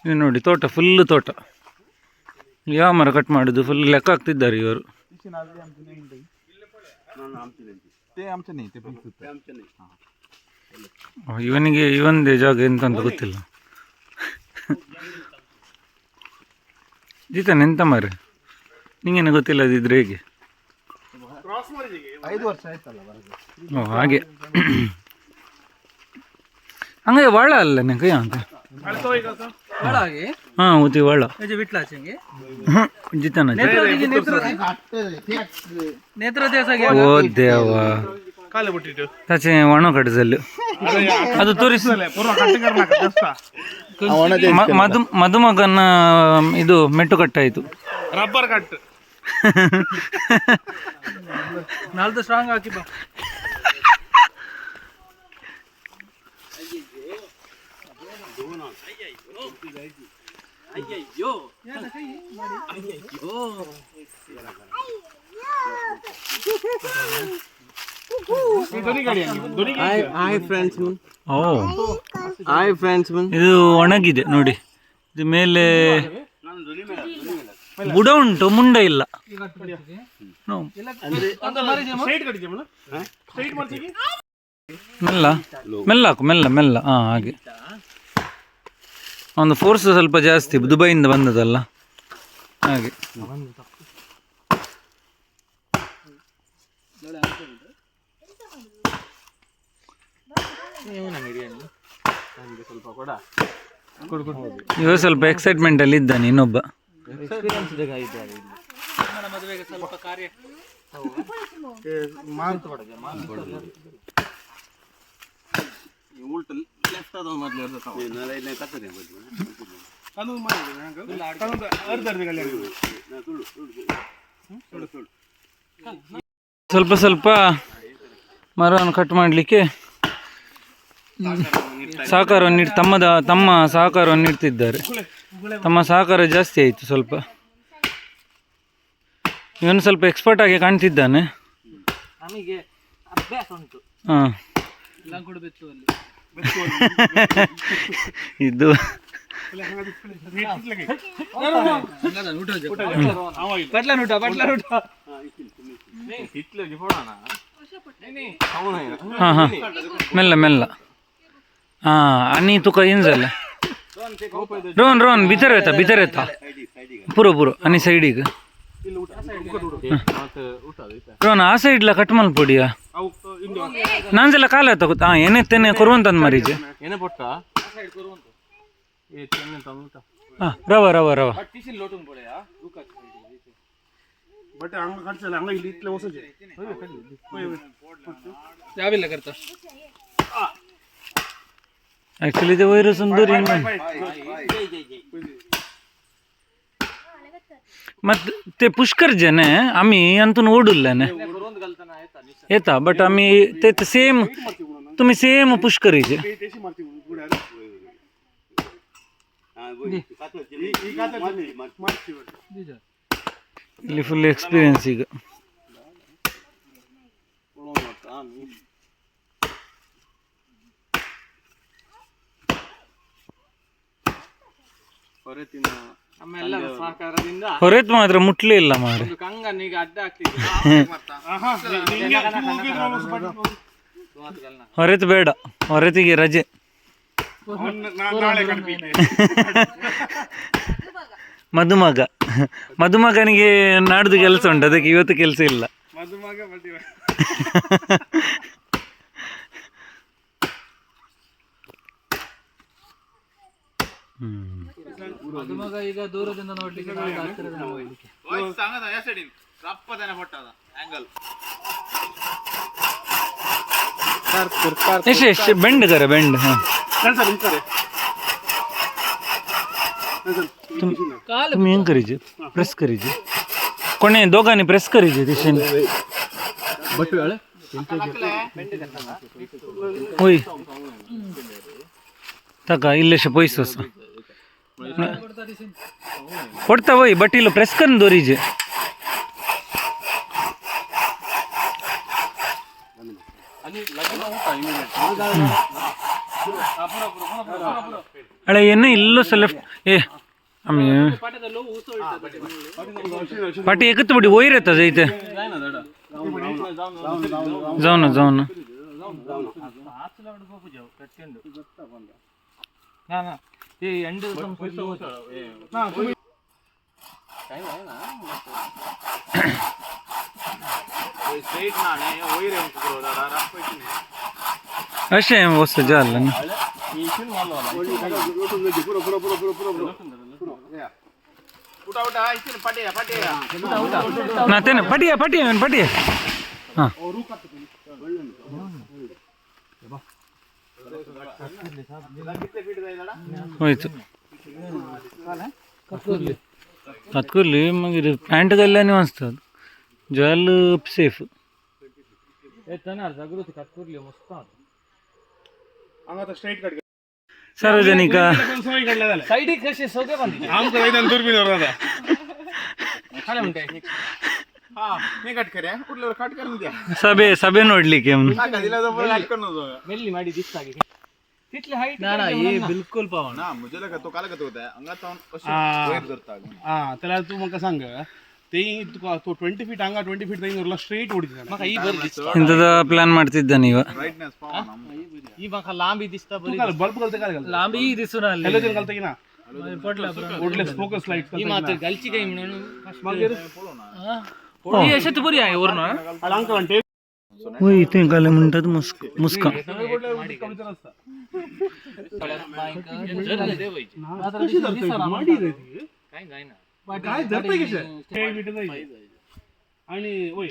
ಇದು ನೋಡಿ ತೋಟ, ಫುಲ್ಲು ತೋಟ. ಯಾವ ಮರ ಕಟ್ ಮಾಡೋದು ಫುಲ್ ಲೆಕ್ಕ ಆಗ್ತಿದ್ದಾರೆ ಇವರು. ಇವನಿಗೆ ಇವಂದೇ ಜಾಗ ಎಂತ ಅಂತ ಗೊತ್ತಿಲ್ಲ. ಜೀತನ್ ಎಂತ ಮಾರೆ ನಿಂಗೇನು ಗೊತ್ತಿಲ್ಲ ಅದಿದ್ರೆ ಹೇಗೆ? 5 ವರ್ಷ ಆಯ್ತಲ್ಲ. ಓ ಹಾಗೆ. ಹಂಗೆ ವಾಳ ಅಲ್ಲ ನಂಗೆ ಅಂತ. ಹಾಂ ಊತಿ ವಾಳ ಜಿತನ. ಓ ದೇವ, ತಚೆ ಒಣ ಕಡಸಲು ಅದು ತೋರಿಸ. ಮದುಮಗನ ಇದು ಮೆಟ್ಟು ಕಟ್ಟಾಯಿತು. ರಬ್ಬರ್ ಕಟ್ ನಾಲ್ದು ಸ್ಟ್ರಾಂಗ್ ಹಾಕಿ ಬಾ. ಅಯ್ಯಯ್ಯೋ ಹಾಯ್ ಫ್ರೆಂಡ್ಸ್. ಓ ಹಾಯ್ ಫ್ರೆಂಡ್ಸ್ ಇದು ಒಣಗಿದೆ ನೋಡಿ, ಇದು ಮೇಲೆ ಬುಡ ಉಂಟು, ಮುಂಡ ಇಲ್ಲ. ಮೆಲ್ಲ ಮೆಲ್ಲ ಹಾಕು, ಮೆಲ್ಲ ಮೆಲ್ಲ, ಹಾಂ ಹಾಗೆ. ಒಂದು ಫೋರ್ಸ್ ಸ್ವಲ್ಪ ಜಾಸ್ತಿ, ದುಬೈಯಿಂದ ಬಂದದಲ್ಲ ಹಾಗೆ. ಇವ ಸ್ವಲ್ಪ ಎಕ್ಸೈಟ್ಮೆಂಟ್ ಅಲ್ಲಿ ಇದ್ದಾನೆ ಇನ್ನೊಬ್ಬ. ಮದುವೆಗೆ ಸ್ವಲ್ಪ ಕಾರ್ಯ ಸ್ವಲ್ಪ ಸ್ವಲ್ಪ ಮರವನ್ನು ಕಟ್ ಮಾಡಲಿಕ್ಕೆ ಸಹಕಾರವನ್ನು ತಮ್ಮ ಸಹಕಾರವನ್ನು ನೀಡ್ತಿದ್ದಾರೆ. ತಮ್ಮ ಸಹಕಾರ ಜಾಸ್ತಿ ಆಯಿತು ಸ್ವಲ್ಪ. ಇವನು ಸ್ವಲ್ಪ ಎಕ್ಸ್ಪರ್ಟ್ ಆಗಿ ಕಾಣ್ತಿದ್ದಾನೆ. ನಮಗೆ ಅಭ್ಯಾಸ ಉಂಟು. ಹಾಂ, ಲಂಗುಡು ಬೆಚ್ಚುವಲ್ಲಿ ಇದು ಹಾಂ ಹಾಂ, ಮೆಲ್ಲ ಮೆಲ್ಲ. ಹಾಂ, आणि तुका येईन झालं. रोहन रोहन भितर येता पुरो पुरो आणि साईडीक रोहन ಆ ಸೈಡ್ಲ ಕಟ್ ಮಲ್ಪೊಡಿಯ ನಾಂಜೆಲ್ಲ ಕಾಲ ತಗೋತ. ಹಾಂ, ಏನೇ ಕೊರುವಂತಂದು ಮರೀಜೆ. ಹಾಂ, ರವ ರವ ರವ ಯಾವಿಲ್ಲ ಕರ್ತ ऍक्च्युली ते वैरस दूर मग ते पुष्कर जन आम्ही अंतून ओढुल्ल्याने येता, बट आम्ही ते सेम तुम्ही सेम पुष्करीचे ಇಲ್ಲಿ ಫುಲ್ ಎಕ್ಸ್ಪೀರಿಯನ್ಸ್ ಈಗ. ಹೊರೆತ್ ಮಾತ್ರ ಮುಟ್ಲೇ ಇಲ್ಲ ಮಾರೆ. ಹೊರೆತ್ ಬೇಡ, ಹೊರೆತಿಗೆ ರಜೆ. ಮದುಮಗನಿಗೆ ನಾಡ್ದು ಕೆಲಸ ಉಂಟು, ಅದಕ್ಕೆ ಇವತ್ತು ಕೆಲಸ ಇಲ್ಲ. ಮದುಮಗ ಈಗ ದೂರದಿಂದ ನೋಡ್ಲಿಕ್ಕೆ ಎಷ್ಟು ಬೆಂಡ್ ಕರೆ ಬೆಂಡ್. ಹಾಂ, तुम्ही हें करीजे, प्रेस करीजे, कोणी दोघांनी प्रेस करीजे दिशेने. होय तका इल्लेशे पैसे ಕೊಡ್ತಾ ಹೋಯ್, ಬಟ್ ಇಲ್ಲ ಪ್ರೆಸ್ ಕನ್ ದೋರಿಜೆ. ಅಳೆ ಎಣ್ಣೆ ಇಲ್ಲೋ ಲೆಫ್ಟ್ ए आम्ही पाठी एकच बडी वयर येतात इथे. जाऊ ना ते ಎಂಡ್ असे वस्तू झालं ना. ना ते ना पाटिया हां होयचं हातकुर्ली मग पॅन्ट घालल्याने वाजतात ज्वाल सेफ सार्वजनिक ಸಭೆ ನೋಡ್ಲಿಕ್ಕೆ ಮೆಲ್ಲಿ ಮಾಡಿ ದಿಸ್ತಾಗಿ तिथले हाईट ना ना ये बिलकुल पावन ना मुझे लगा तो काला होता है अंगा तो हा. वेट करता हा त्याला तू म्हाका सांग ते तुका तो 20 फीट हंगा 20 फीट ತೆಗಿನಲ್ಲ ಸ್ಟ್ರೈಟ್ ಹೊಡಿತಾನೆ म्हाका ही बरी दिसता ಇಂಥದ ಪ್ಲಾನ್ ಮಾಡ್ತಿದ್ದ ನೀವು ब्राइटनेस पावन ही म्हाका लांबी दिसता बरी बल्ब घालते काय घालते लांबी दिसून आली हॅलोजन घालते की ना पडला ओडले फोकस लाईट ही मात्र घालची काही म्हणून मागीर ही अशी बरी आहे वरून हा? अलांक म्हणते हो इथे काय म्हणतात मुस्का काय धरते कशे आणि ओय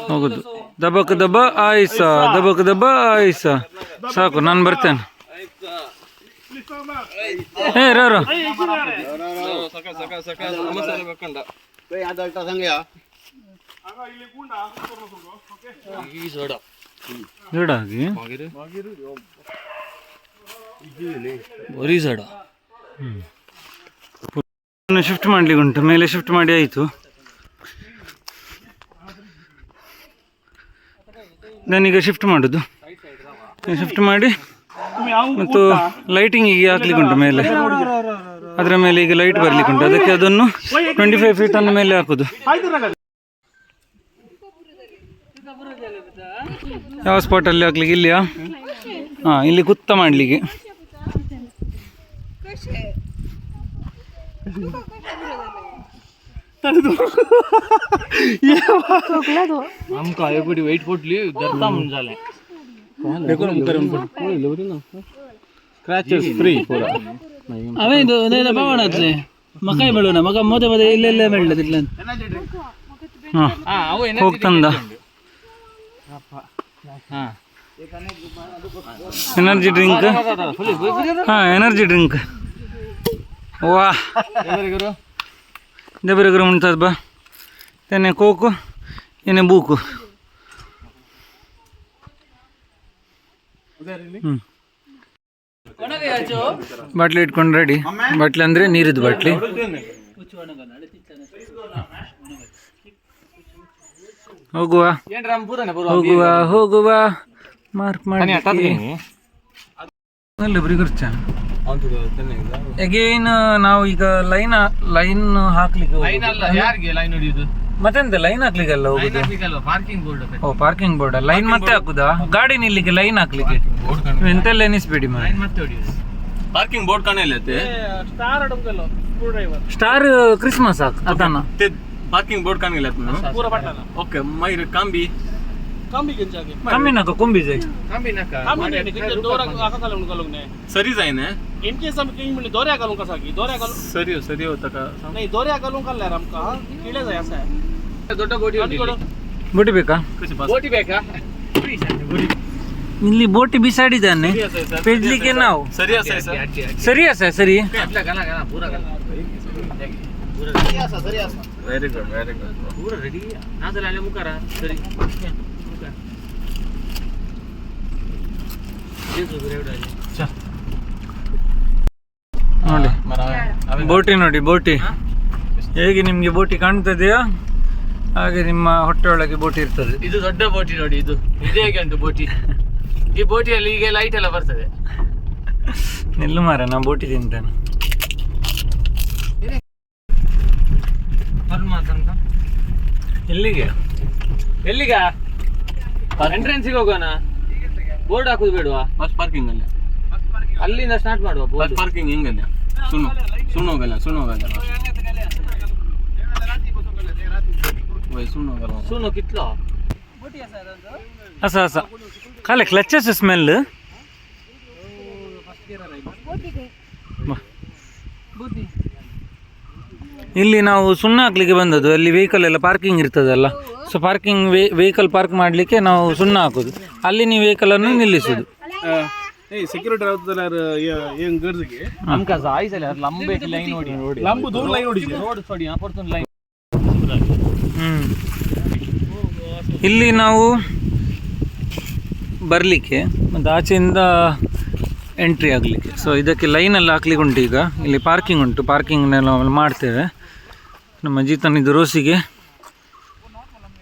ಹೋಗುದು ದಬಕ್ ದಬ ಆಯ್ಸ ದಬಕ್ ದಬ ಆಯ್ಸ ಸಾಕು ನಾನು ಬರ್ತೇನೆ ಏ ರೋ सकाळ सकाळ सकाळ मसाला बेकंड आता अल्टा सांगया ಈ ಸೋಡ ಗಿಡಾಗಿ ಬರೀ ಸೋಡ ಶಿಫ್ಟ್ ಮಾಡ್ಲಿಕ್ಕೆ ಉಂಟು ಮೇಲೆ ಶಿಫ್ಟ್ ಮಾಡಿ ಆಯಿತು ನಾನೀಗ ಶಿಫ್ಟ್ ಮಾಡೋದು ಶಿಫ್ಟ್ ಮಾಡಿ ಮತ್ತು ಲೈಟಿಂಗಿಗೆ ಹಾಕ್ಲಿಕ್ಕೆ ಉಂಟು ಮೇಲೆ ಅದರ ಮೇಲೆ ಈಗ ಲೈಟ್ ಬರ್ಲಿಕ್ಕೆ ಉಂಟು ಅದಕ್ಕೆ ಅದನ್ನು 25 ಫೀಟ್ ಅನ್ನು ಮೇಲೆ ಹಾಕೋದು ಯಾವ ಸ್ಪಾಟಲ್ಲಿ ಹಾಕ್ಲಿಕ್ಕೆ ಇಲ್ಲಿಯಾ ಹಾಂ ಇಲ್ಲಿ ಕುತ್ತ ಮಾಡಲಿಕ್ಕೆ आमका एवढी वेट पडली धरता म्हणून झाले स्क्रॅचेस फ्री पुरा अवे बावणातले मग काय मिळू ना मग मध्ये मध्ये इल्ले मिळलं तिथलं ಹಾಂ ಹೋಗ್ತಂದ ಎನರ್ಜಿ ಡ್ರಿಂಕ್ ಹಾಂ ಎನರ್ಜಿ ಡ್ರಿಂಕ್ ವಾ देबरेगर म्हणतात बा त्याने कोको याने बुक ಬಾಟ್ಲಿ ಇಟ್ಕೊಂಡು ರೆಡಿ ಬಾಟ್ಲಿ ಅಂದರೆ ನೀರಿದ್ದು ಬಾಟ್ಲಿ ಹೋಗುವ ಹೋಗುವ ಹೋಗುವ ಮಾರ್ಕ್ ಮಾಡಿ ಅಲ್ಲ ಬರೀ ಖರ್ಚ ಅಗೇನ್ ನಾವು ಈಗ ಲೈನ್ ಹಾಕ್ಲಿಕ್ಕೆ ಯಾರಿಗೆ ಲೈನ್ ಹೊಡಿಯುದು ಮತ್ತೆಂತ ಲೈನ್ ಹಾಕ್ಲಿಕ್ಕೆ ಅಲ್ಲ ಹೋಗುದು ಪಾರ್ಕಿಂಗ್ ಬೋರ್ಡ್ ಓ ಪಾರ್ಕಿಂಗ್ ಬೋರ್ಡ್ ಲೈನ್ ಮತ್ತೆ ಹಾಕುದಾ ಗಾಡಿ ನಿಲ್ಲಿಕ್ಕೆ ಲೈನ್ ಹಾಕ್ಲಿಕ್ಕೆ ಎಂತೆಲ್ಲ ಎನಿಸ್ಬೇಡಿ ಮಾಡಿ ಮತ್ತೆ ಹೊಡಿಯುದು पार्किंग बोर्ड का नाही लेते स्टार अडकलो स्क्रू ड्रायव्हर ಸ್ಟಾರ್ ಕ್ರಿಸ್ಮಸ್ ಅದನ್ನ ते पार्किंग बोर्ड का नाही लेत ना पुरा पडला ओके मग कांबी कांबी गेंजागे ಕಮ್ಮಿ ನಕ ಕೊಂಬಿಜೆ थांबी नका कांबी ने दोरा आका घालून घालून ने सरी जाईन इन केस हम किंग म्हणजे दोऱ्या घालून कसा की दोऱ्या घालून सरी होता का नाही दोऱ्या घालून घालल्यार आमका किडे जाय असा ದೊಡ್ಡ ಬೋಟಿ ಬೋಟಿ ಬೇಕಾ कशी पास ಬೋಟಿ ಬೇಕಾ ಇಲ್ಲಿ ಬೋಟಿ ಬಿಸಾಡಿದ್ದಾನೆ ಪೆಡ್ಲಿಕ್ಕೆ ನಾವು सरी असायचं ಸರಿ ಅಸ ಸರಿ आपल्या गाला गाला पुरा गाला सरी असा व्हेरी गुड पुरा रेडी नाजल आले मुकारा सरी ನೋಡಿ ಬೋಟಿ ನೋಡಿ ಬೋಟಿ ಹೇಗೆ ನಿಮಗೆ ಬೋಟಿ ಕಾಣ್ತದೆಯಾ ಹಾಗೆ ನಿಮ್ಮ ಹೊಟ್ಟೆ ಒಳಗೆ ಬೋಟಿ ಇರ್ತದೆ ಇದು ದೊಡ್ಡ ಬೋಟಿ ನೋಡಿ ಇದು ಇದೇ ಹೇಗೆ ಉಂಟು ಬೋಟಿ ಈ ಬೋಟಿಯಲ್ಲಿ ಈಗ ಲೈಟ್ ಎಲ್ಲ ಬರ್ತದೆ ನಿಲ್ಲು ಮಾರ ನಾ ಬೋಟಿ ತಿಂತೇನೆ ಎಲ್ಲಿಗೆ ಎಲ್ಲಿಗ ಎಂಟ್ರೆನ್ಸಿಗೆ ಹೋಗೋಣ ಬೋರ್ಡ್ ಹಾಕುದು ಬೇಡವಾ बस पार्किंग ಅಲ್ಲ ಅಲ್ಲಿಂದ ಸ್ಟಾರ್ಟ್ ಮಾಡುವ बस ಬೋರ್ಡ್ पार्किंग ಹೆಂಗಲ್ಲ सुनो गला वय सुनो गला सुनो कितलो असं असं खाली क्लचेस स्मेल ಇಲ್ಲಿ ನಾವು ಸುಣ್ಣ ಹಾಕ್ಲಿಕ್ಕೆ ಬಂದದ್ದು ಅಲ್ಲಿ ವೆಹಿಕಲ್ ಎಲ್ಲ ಪಾರ್ಕಿಂಗ್ ಇರ್ತದಲ್ಲ ಸೊ ಪಾರ್ಕಿಂಗ್ ವೆಹಿಕಲ್ ಪಾರ್ಕ್ ಮಾಡಲಿಕ್ಕೆ ನಾವು ಸುಣ್ಣ ಹಾಕೋದು ಅಲ್ಲಿ ನೀವು ವೆಹಿಕಲನ್ನು ನಿಲ್ಲಿಸೋದು सिक्युरिटी राहतो ಏನ್ ಗರ್ಜಿಗೆ आमका जायचं लांब एक लाईन ओढी लांब दोन लाईन ओढी रोड सोडी परतून लाईन ಇಲ್ಲಿ ನಾವು ಬರಲಿಕ್ಕೆ ಮತ್ತು ಆಚೆಯಿಂದ ಎಂಟ್ರಿ ಆಗಲಿಕ್ಕೆ ಸೊ ಇದಕ್ಕೆ ಲೈನಲ್ಲಿ ಹಾಕ್ಲಿಕ್ಕೆ ಉಂಟು ಈಗ ಇಲ್ಲಿ ಪಾರ್ಕಿಂಗ್ ಉಂಟು ಪಾರ್ಕಿಂಗ್ನೆಲ್ಲ ಮಾಡ್ತೇವೆ ನಮ್ಮ ಜೀತನ್ ಇದು ರೋಸಿಗೆ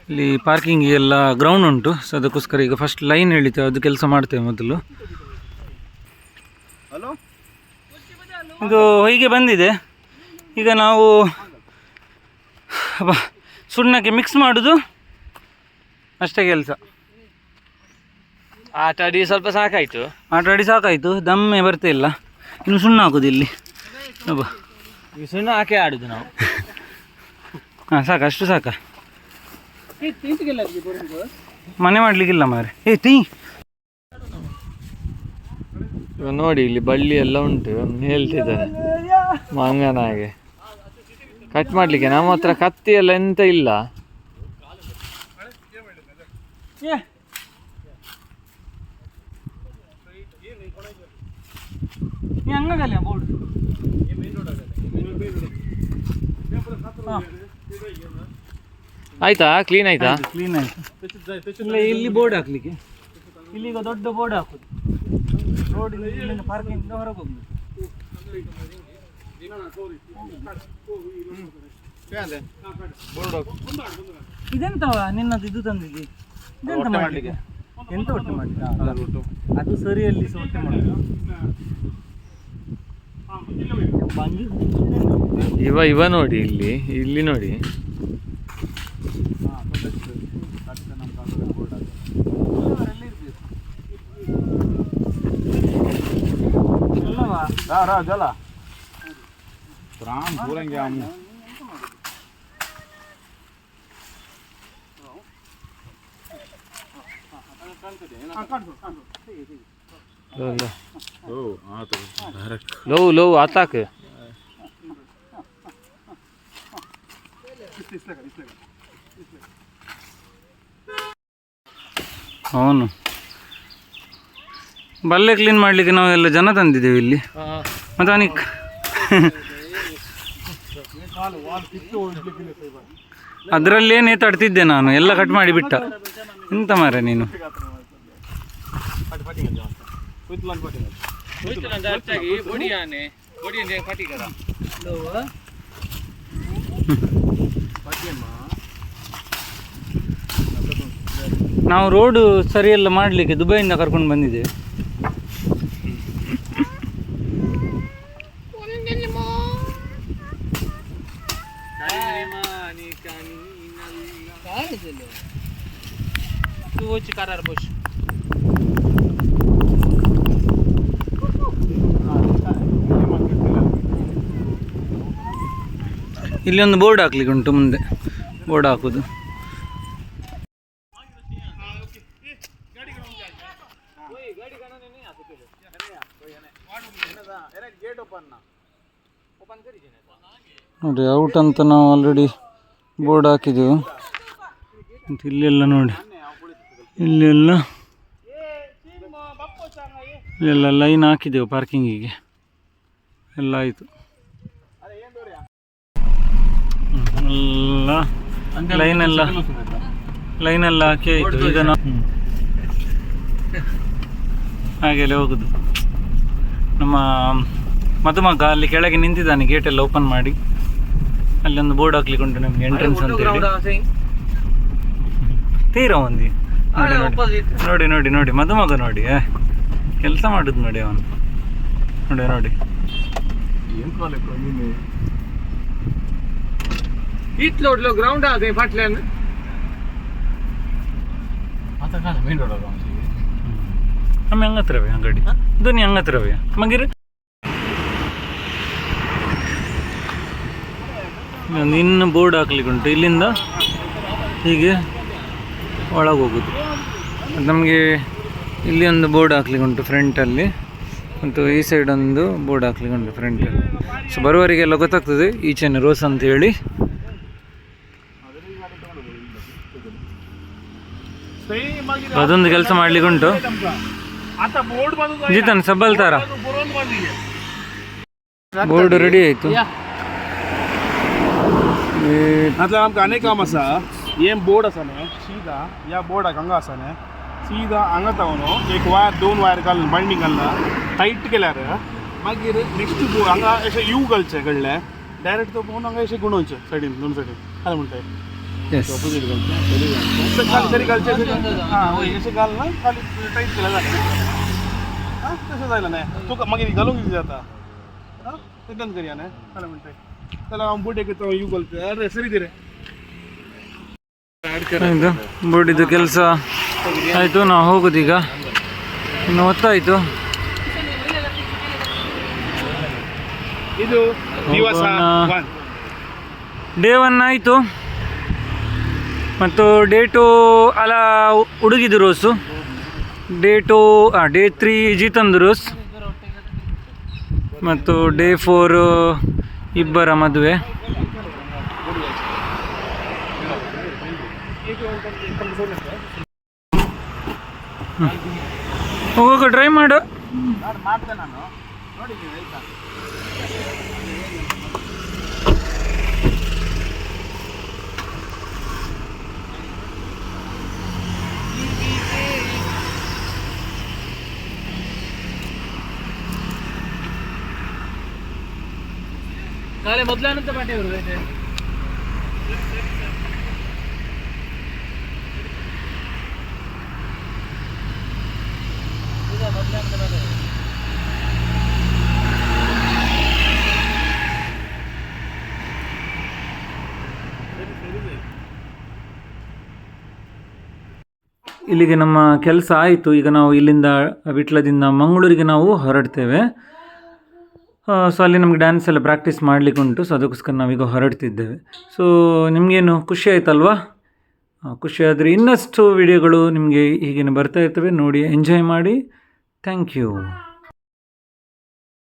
ಇಲ್ಲಿ ಪಾರ್ಕಿಂಗ್ ಎಲ್ಲ ಗ್ರೌಂಡ್ ಉಂಟು. ಸೊ ಅದಕ್ಕೋಸ್ಕರ ಈಗ ಫಸ್ಟ್ ಲೈನ್ ಎಳಿತೇವೆ, ಅದು ಕೆಲಸ ಮಾಡ್ತೇವೆ ಮೊದಲು. ಇದು ಹೀಗೆ ಬಂದಿದೆ. ಈಗ ನಾವು ಸುಣ್ಣಕ್ಕೆ ಮಿಕ್ಸ್ ಮಾಡೋದು ಅಷ್ಟೇ ಕೆಲಸ. ಆಟ ಆಡಿ ಸ್ವಲ್ಪ ಸಾಕಾಯ್ತು. ದಮ್ಮೆ ಬರ್ತಾ ಇಲ್ಲ, ಇನ್ನು ಸುಣ್ಣ ಹಾಕೋದು ಇಲ್ಲಿ. ಈ ಸುಣ್ಣ ಹಾಕಿ ಆಡುದು ನಾವು. ಹಾಂ ಸಾಕು, ಅಷ್ಟು ಸಾಕ. ಮನೆ ಮಾಡಲಿಕ್ಕಿಲ್ಲ ಮಾರೆ. ಇವಾಗ ನೋಡಿ ಇಲ್ಲಿ ಬಳ್ಳಿ ಎಲ್ಲ ಉಂಟು, ಹೇಳ್ತಿದ್ದಾರೆ ಮಂಗನ ಹಾಗೆ. ಕಟ್ ಮಾಡಲಿಕ್ಕೆ ನಮ್ಮ ಹತ್ರ ಕತ್ತಿ ಎಲ್ಲ ಎಂತ ಇಲ್ಲ. ಆಯ್ತಾ, ಕ್ಲೀನ್ ಆಯ್ತಾ? ಕ್ಲೀನ್ ಆಯಿತು. ಇಲ್ಲ ಇಲ್ಲಿ ಬೋರ್ಡ್ ಹಾಕ್ಲಿಕ್ಕೆ, ಇಲ್ಲಿಗ ದೊಡ್ಡ ಬೋರ್ಡ್ ಹಾಕೋದು. ರೋಡ್ ಇಲ್ಲಿಂದ ಪಾರ್ಕಿಂಗ್ ಹೊರಗೆ ಹೋಗ್ಬೇಕು. ಇದೆಂತವ ನಿನ್ನದು ಇದು ತಂದಿದ್ದಿ? ಇದೆಂತ ಮಾಡಲಿಕ್ಕೆ? ಎಂತ ಒಟ್ಟು ಮಾಡಲಿಕ್ಕೆ? ಅದು ಸರಿಯಲ್ಲಿ ಸಹ ಒಟ್ಟು ಮಾಡೋದು. ಇವ ನೋಡಿ ಇಲ್ಲಿ ನೋಡಿ. ಲೋ ಆತಾಕ. ಅವನು ಬಲ್ಲೆ ಕ್ಲೀನ್ ಮಾಡಲಿಕ್ಕೆ ನಾವೆಲ್ಲ ಜನ ತಂದಿದ್ದೇವೆ ಇಲ್ಲಿ. ಮತ್ತು ಅವನಿಗೆ ಅದರಲ್ಲೇ ನೇತಾಡ್ತಿದ್ದೆ ನಾನು, ಎಲ್ಲ ಕಟ್ ಮಾಡಿ ಬಿಟ್ಟ. ಎಂತ ಮಾರೆ ನೀನು? ನಾವು ರೋಡು ಸರಿಯೆಲ್ಲ ಮಾಡಲಿಕ್ಕೆ ದುಬೈಯಿಂದ ಕರ್ಕೊಂಡು ಬಂದಿದ್ದೇವೆ. ಇಲ್ಲಿ ಒಂದು ಬೋರ್ಡ್ ಹಾಕ್ಲಿಕ್ಕೆ ಉಂಟು, ಮುಂದೆ ಬೋರ್ಡ್ ಹಾಕೋದು. ನೋಡಿ ಔಟ್ ಅಂತ ನಾವು ಆಲ್ರೆಡಿ ಬೋರ್ಡ್ ಹಾಕಿದ್ದೆವು. ಮತ್ತು ಇಲ್ಲೆಲ್ಲ ನೋಡಿ, ಇಲ್ಲೆಲ್ಲ ಲೈನ್ ಹಾಕಿದ್ದೆವು ಪಾರ್ಕಿಂಗಿಗೆ, ಎಲ್ಲ ಆಯಿತು. ಎಲ್ಲ ಲೈನೆಲ್ಲ ಹಾಕಿ ಆಯಿತು. ಈಗ ನಾವು ಹಾಗೆಲ್ಲ ಹೋಗುದು. ನಮ್ಮ ಮದುಮಗ ಅಲ್ಲಿ ಕೆಳಗೆ ನಿಂತಿದ್ದಾನೆ, ಗೇಟೆಲ್ಲ ಓಪನ್ ಮಾಡಿ. ಅಲ್ಲಿ ಒಂದು ಬೋರ್ಡ್ ಹಾಕ್ಲಿಕ್ಕೆ ಉಂಟು ನಮಗೆ, ಎಂಟ್ರೆನ್ಸ್ ಅಂತ ಹೇಳಿ. ತೀರಾ ಒಂದಿ ನೋಡಿ ನೋಡಿ ನೋಡಿ ಮದುಮಗ ನೋಡಿ ಕೆಲಸ ಮಾಡುದು ನೋಡಿ ಅವನು. ನೋಡಿ ನೋಡಿ ಇಟ್ಲೋಡ್ಲು ಗ್ರೌಂಡ್ ಅದೇ ಫಟ್ಲೇನ್ ಆಮೇಲೆ ಹಂಗತ್ರವೇ ಅಂಗಡಿ ಧ್ವನಿ ಹಂಗತ್ರವೇ ಮಗಿರಿ. ಇನ್ನು ಬೋರ್ಡ್ ಹಾಕ್ಲಿಕ್ಕೆ ಉಂಟು, ಇಲ್ಲಿಂದ ಹೀಗೆ ಒಳಗೆ ಹೋಗೋದು. ನಮಗೆ ಇಲ್ಲಿ ಒಂದು ಬೋರ್ಡ್ ಹಾಕ್ಲಿಕ್ಕೆ ಉಂಟು ಫ್ರಂಟಲ್ಲಿ, ಮತ್ತು ಈ ಸೈಡ್ ಒಂದು ಬೋರ್ಡ್ ಹಾಕ್ಲಿಕ್ಕೆ ಉಂಟು ಫ್ರಂಟಲ್ಲಿ. ಸೊ ಬರುವವರಿಗೆಲ್ಲ ಗೊತ್ತಾಗ್ತದೆ ಈಚೆನೆ ರೋಸ್ ಅಂತ ಹೇಳಿ. ಅದೊಂದು ಕೆಲಸ ಮಾಡ್ಲಿಕ್ಕೆ ಉಂಟು. ಜಿತನ್ ಸಬ್ಬಲ್ ತರ ಬೋರ್ಡ್ ರೆಡಿ ಆಯಿತು. मतलब आमकां आनी काम आसा. हें बोर्ड आसा न्ही, सीधा ह्या बोर्डाक हांगा आसा न्ही, सीधा हांगा तावन एक वायर दोन वायर घालून बायंडींग घालना टायट केल्यार मागीर नेक्स्ट हांगा अशें यू घालचें घडलें डायरेक्ट तो पोवन हांगा अशें गुणोवचें सायडीन दोन सायडीन काय म्हणटाय ಎಸ್ अपोजिट खाली तरी घालचे हां वय असे घाल ना खाली टाईट केला जातं हां तसं जायला नाही तू मागे घालून किती जाता हां ते डन करूया ना चला म्हणते चला हम बूट एक तो यू बोलते अरे सरी दे रे ಆಯಿತು ಬೋರ್ಡಿದ್ದು ಕೆಲಸ ಆಯಿತು. ನಾವು ಹೋಗೋದೀಗ, ಇನ್ನು ಹೊತ್ತಾಯಿತು. ಇದು ದಿವಸ 1 ಡೇ 1 ಆಯಿತು. ಮತ್ತು ಡೇ 2 ಅಲ್ಲ ಹುಡುಗಿದು ರೋಸು, ಡೇ 3 ಜೀತಂದು ರೋಸ್, ಮತ್ತು ಡೇ 4 ಇಬ್ಬರ ಮದುವೆ. ಹೋಗೋ ಟ್ರೈ ಮಾಡು. ಮಾಡ್ತೇನೆ ನಾನು ನೋಡಿದ್ದೀನಿ ಆಯ್ತಾ. ನಾಳೆ ಮೊದಲಾನಂತ ಪಾಠ ಇವರು ಇಲ್ಲಿಗೆ ನಮ್ಮ ಕೆಲಸ ಆಯಿತು. ಈಗ ನಾವು ಇಲ್ಲಿಂದ ವಿಟ್ಲದಿಂದ ಮಂಗಳೂರಿಗೆ ನಾವು ಹೊರಡ್ತೇವೆ. ಸೊ ಅಲ್ಲಿ ನಮಗೆ ಡ್ಯಾನ್ಸ್ ಎಲ್ಲ ಪ್ರಾಕ್ಟೀಸ್ ಮಾಡಲಿಕ್ಕೆ ಉಂಟು. ಸೊ ಅದಕ್ಕೋಸ್ಕರ ನಾವೀಗ ಹೊರಡ್ತಿದ್ದೇವೆ. ಸೊ ನಿಮಗೇನು ಖುಷಿ ಆಯ್ತಲ್ವಾ? ಖುಷಿ ಆದರೆ ಇನ್ನಷ್ಟು ವಿಡಿಯೋಗಳು ನಿಮಗೆ ಹೀಗೇನೆ ಬರ್ತಾ ಇರ್ತವೆ, ನೋಡಿ ಎಂಜಾಯ್ ಮಾಡಿ. Thank you.